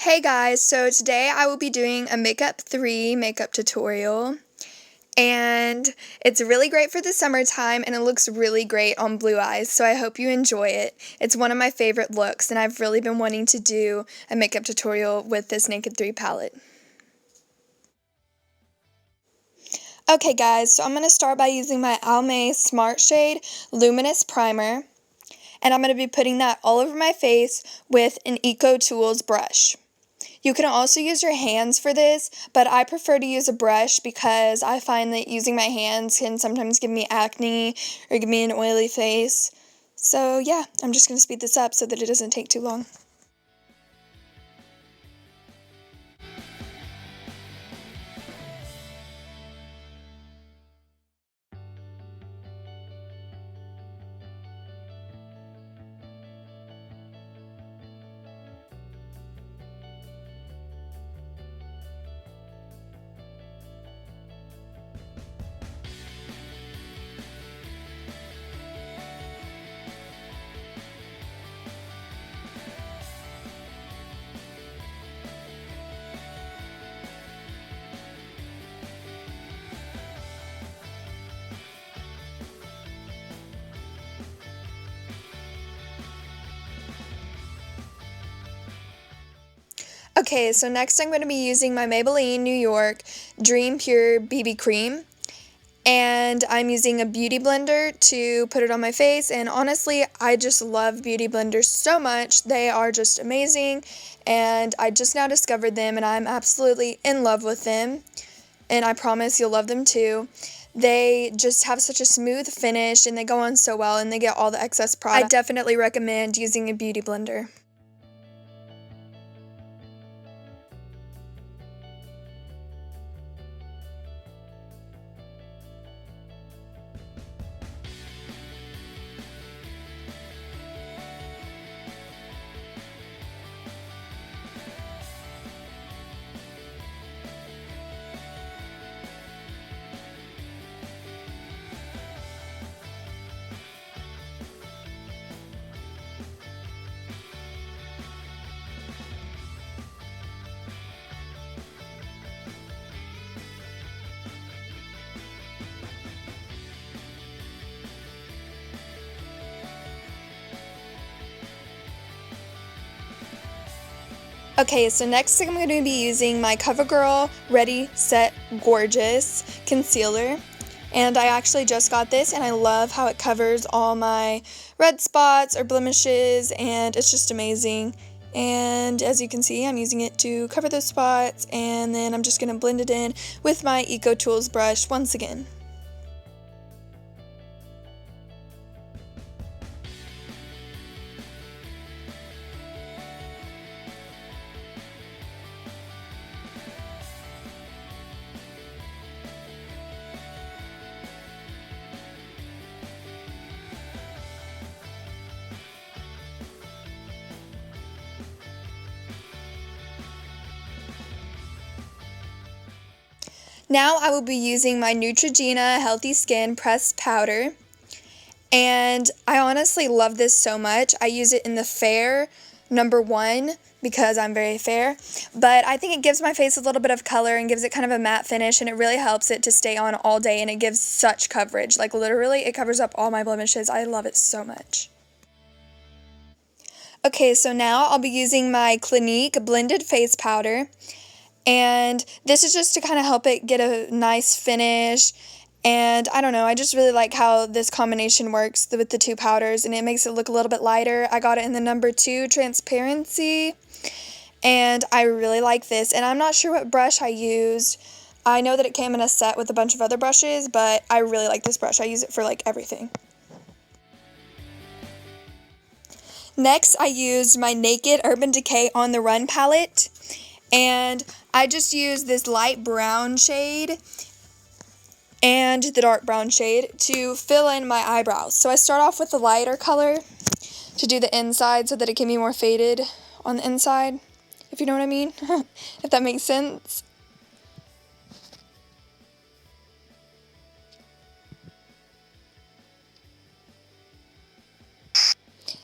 Hey guys, so today I will be doing a Makeup 3 makeup tutorial, and it's really great for the summertime and it looks really great on blue eyes, so I hope you enjoy it. It's one of my favorite looks and I've really been wanting to do a makeup tutorial with this Naked 3 palette. Okay guys, so I'm going to start by using my Almay Smart Shade Luminous Primer, and I'm going to be putting that all over my face with an Eco Tools brush. You can also use your hands for this, but I prefer to use a brush because I find that using my hands can sometimes give me acne or give me an oily face. So yeah, I'm just going to speed this up so that it doesn't take too long. Okay, so next I'm going to be using my Maybelline New York Dream Pure BB Cream. And I'm using a beauty blender to put it on my face, and honestly, I just love beauty blenders so much. They are just amazing, and I just now discovered them, and I'm absolutely in love with them, and I promise you'll love them too. They just have such a smooth finish, and they go on so well, and they get all the excess product. I definitely recommend using a beauty blender. Okay, so next I'm going to be using my CoverGirl Ready Set Gorgeous concealer, and I actually just got this and I love how it covers all my red spots or blemishes, and it's just amazing. And as you can see, I'm using it to cover those spots, and then I'm just going to blend it in with my Eco Tools brush once again. Now I will be using my Neutrogena Healthy Skin Pressed Powder, and I honestly love this so much. I use it in the Fair #1 because I'm very fair, but I think it gives my face a little bit of color and gives it kind of a matte finish, and it really helps it to stay on all day, and it gives such coverage. Like literally, it covers up all my blemishes. I love it so much. Okay, so now I'll be using my Clinique Blended Face Powder. And this is just to kind of help it get a nice finish. And I don't know, I just really like how this combination works with the two powders, and it makes it look a little bit lighter. I got it in the #2 transparency, and I really like this. And I'm not sure what brush I used. I know that it came in a set with a bunch of other brushes, but I really like this brush. I use it for like everything. Next, I used my Naked Urban Decay On the Run palette, and I just used this light brown shade and the dark brown shade to fill in my eyebrows. So I start off with the lighter color to do the inside so that it can be more faded on the inside, if you know what I mean, if that makes sense.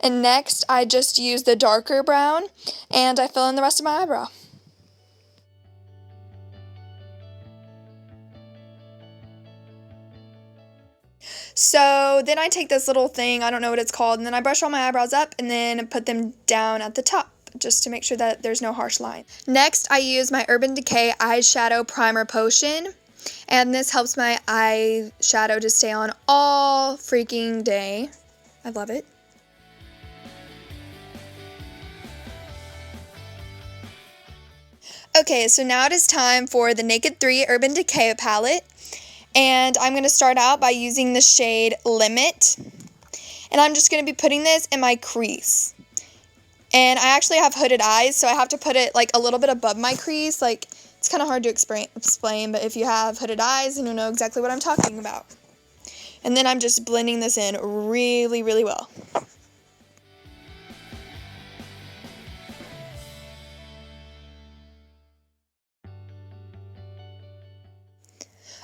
And next, I just use the darker brown, and I fill in the rest of my eyebrow. So then I take this little thing, I don't know what it's called, and then I brush all my eyebrows up and then put them down at the top just to make sure that there's no harsh line. Next, I use my Urban Decay Eyeshadow Primer Potion, and this helps my eyeshadow to stay on all freaking day. I love it. Okay, so now it is time for the Naked 3 Urban Decay palette. And I'm going to start out by using the shade Limit. And I'm just going to be putting this in my crease. And I actually have hooded eyes, so I have to put it like a little bit above my crease. Like, it's kind of hard to explain, but if you have hooded eyes, then you'll know exactly what I'm talking about. And then I'm just blending this in really, really well.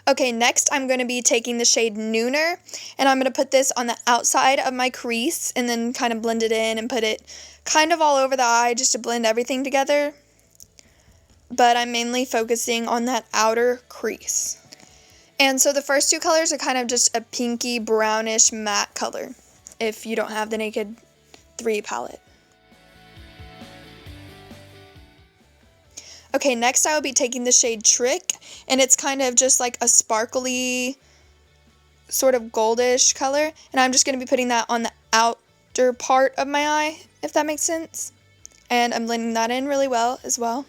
Okay, next I'm going to be taking the shade Nooner, and I'm going to put this on the outside of my crease and then kind of blend it in and put it kind of all over the eye just to blend everything together. But I'm mainly focusing on that outer crease. And so the first two colors are kind of just a pinky brownish matte color if you don't have the Naked 3 palette. Okay, next I will be taking the shade Trick, and it's kind of just like a sparkly, sort of goldish color, and I'm just going to be putting that on the outer part of my eye, if that makes sense. And I'm blending that in really well as well.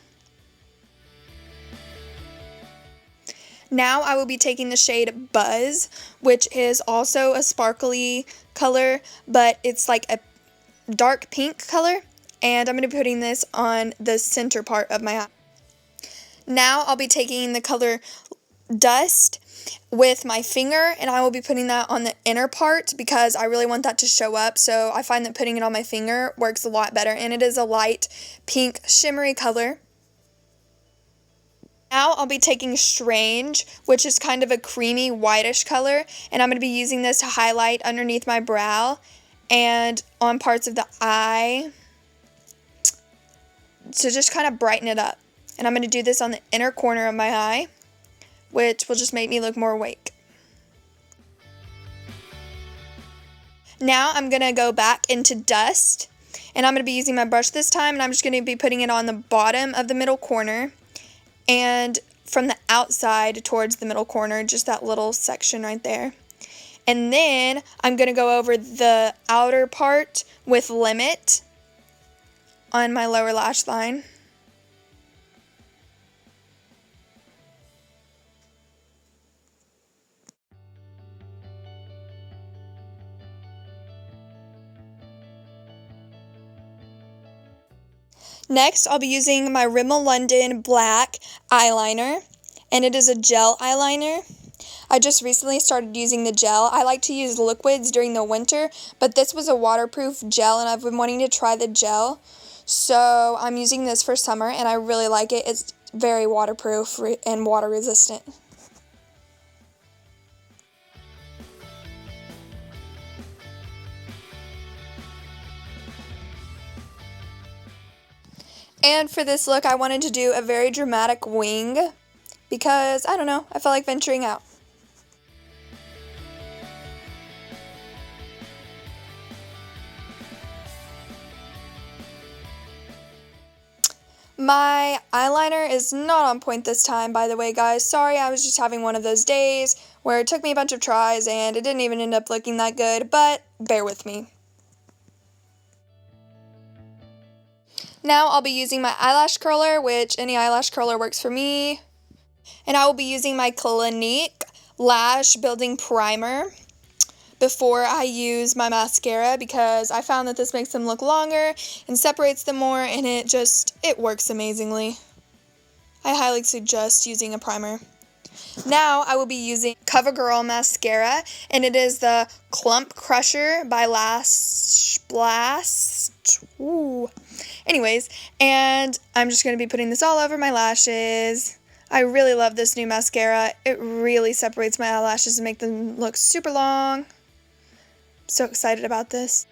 Now I will be taking the shade Buzz, which is also a sparkly color, but it's like a dark pink color, and I'm going to be putting this on the center part of my eye. Now I'll be taking the color Dust with my finger, and I will be putting that on the inner part because I really want that to show up, so I find that putting it on my finger works a lot better, and it is a light pink shimmery color. Now I'll be taking Strange, which is kind of a creamy whitish color, and I'm going to be using this to highlight underneath my brow and on parts of the eye to just kind of brighten it up. And I'm going to do this on the inner corner of my eye, which will just make me look more awake. Now I'm going to go back into Dust, and I'm going to be using my brush this time, and I'm just going to be putting it on the bottom of the middle corner, and from the outside towards the middle corner, just that little section right there. And then I'm going to go over the outer part with Limit on my lower lash line. Next, I'll be using my Rimmel London black eyeliner, and it is a gel eyeliner. I just recently started using the gel. I like to use liquids during the winter, but this was a waterproof gel, and I've been wanting to try the gel. So I'm using this for summer, and I really like it. It's very waterproof and water resistant. And for this look, I wanted to do a very dramatic wing because, I don't know, I felt like venturing out. My eyeliner is not on point this time, by the way, guys. Sorry, I was just having one of those days where it took me a bunch of tries and it didn't even end up looking that good, but bear with me. Now I'll be using my eyelash curler, which any eyelash curler works for me. And I will be using my Clinique Lash Building Primer before I use my mascara because I found that this makes them look longer and separates them more, and it works amazingly. I highly suggest using a primer. Now I will be using CoverGirl mascara, and it is the Clump Crusher by Lash Blast. Ooh. Anyways, and I'm just going to be putting this all over my lashes. I really love this new mascara. It really separates my eyelashes and make them look super long. I'm so excited about this.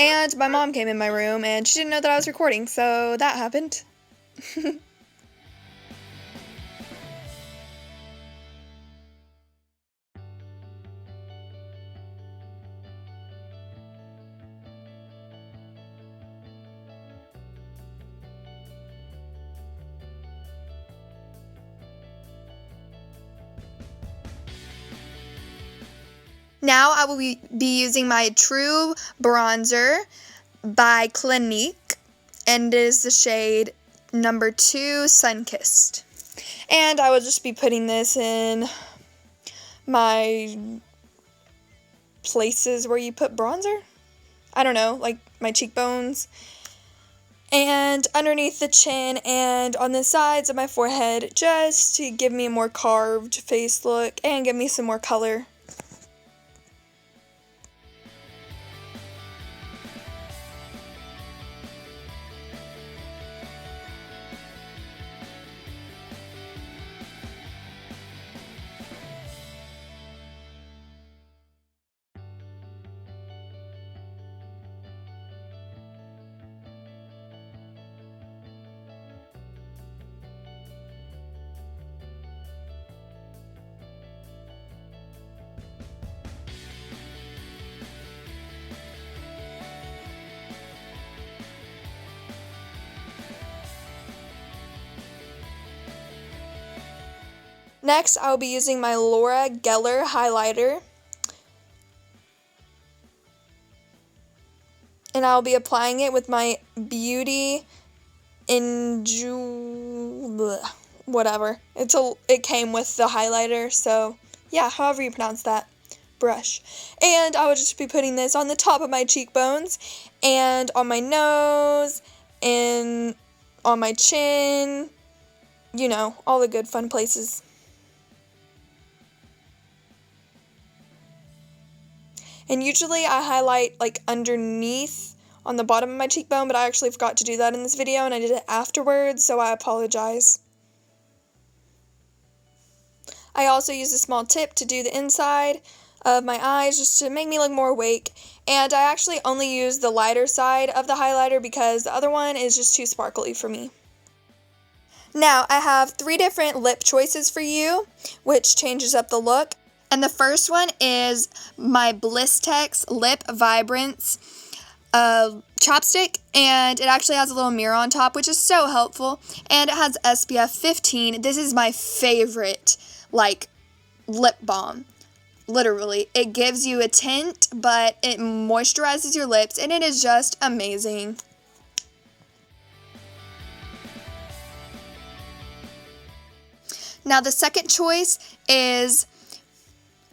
And my mom came in my room and she didn't know that I was recording, so that happened. Now I will be using my True Bronzer by Clinique, and it is the shade number 2 Sunkissed. And I will just be putting this in my places where you put bronzer. I don't know, like my cheekbones, and underneath the chin and on the sides of my forehead, just to give me a more carved face look and give me some more color. Next, I'll be using my Laura Geller highlighter, and I'll be applying it with my Beauty whatever. It came with the highlighter, so yeah, however you pronounce that, brush. And I will just be putting this on the top of my cheekbones, and on my nose, and on my chin, you know, all the good fun places. And usually I highlight like underneath on the bottom of my cheekbone, but I actually forgot to do that in this video and I did it afterwards, so I apologize. I also use a small tip to do the inside of my eyes just to make me look more awake. And I actually only use the lighter side of the highlighter because the other one is just too sparkly for me. Now I have 3 different lip choices for you, which changes up the look. And the first one is my Blistex Lip Vibrance chapstick, and it actually has a little mirror on top, which is so helpful, and it has SPF 15. This is my favorite, like, lip balm. Literally, it gives you a tint, but it moisturizes your lips, and it is just amazing. Now the second choice is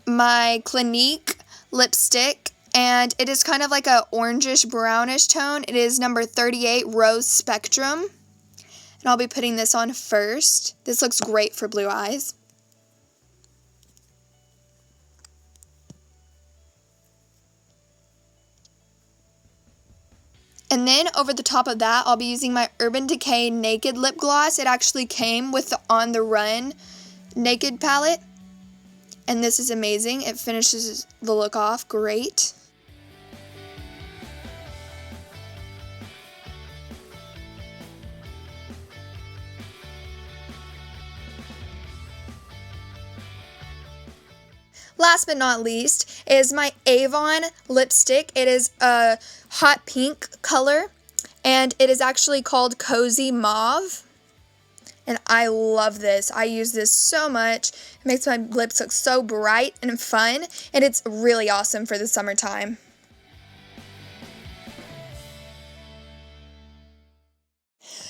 my Clinique lipstick, and it is kind of like a orangish brownish tone. It is number 38 Rose Spectrum, and I'll be putting this on first. This looks great for blue eyes. And then over the top of that, I'll be using my Urban Decay Naked Lip Gloss. It actually came with the On the Run Naked palette. And this is amazing. It finishes the look off great. Last but not least is my Avon lipstick. It is a hot pink color, and it is actually called Cozy Mauve. And I love this. I use this so much. It makes my lips look so bright and fun, and it's really awesome for the summertime.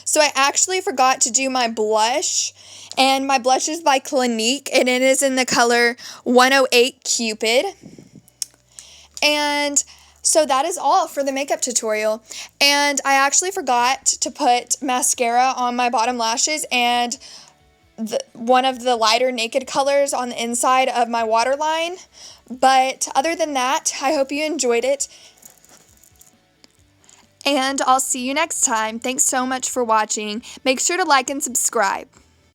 So I actually forgot to do my blush, and my blush is by Clinique, and it is in the color 108 Cupid. And so that is all for the makeup tutorial. And I actually forgot to put mascara on my bottom lashes and one of the lighter naked colors on the inside of my waterline. But other than that, I hope you enjoyed it. And I'll see you next time. Thanks so much for watching. Make sure to like and subscribe.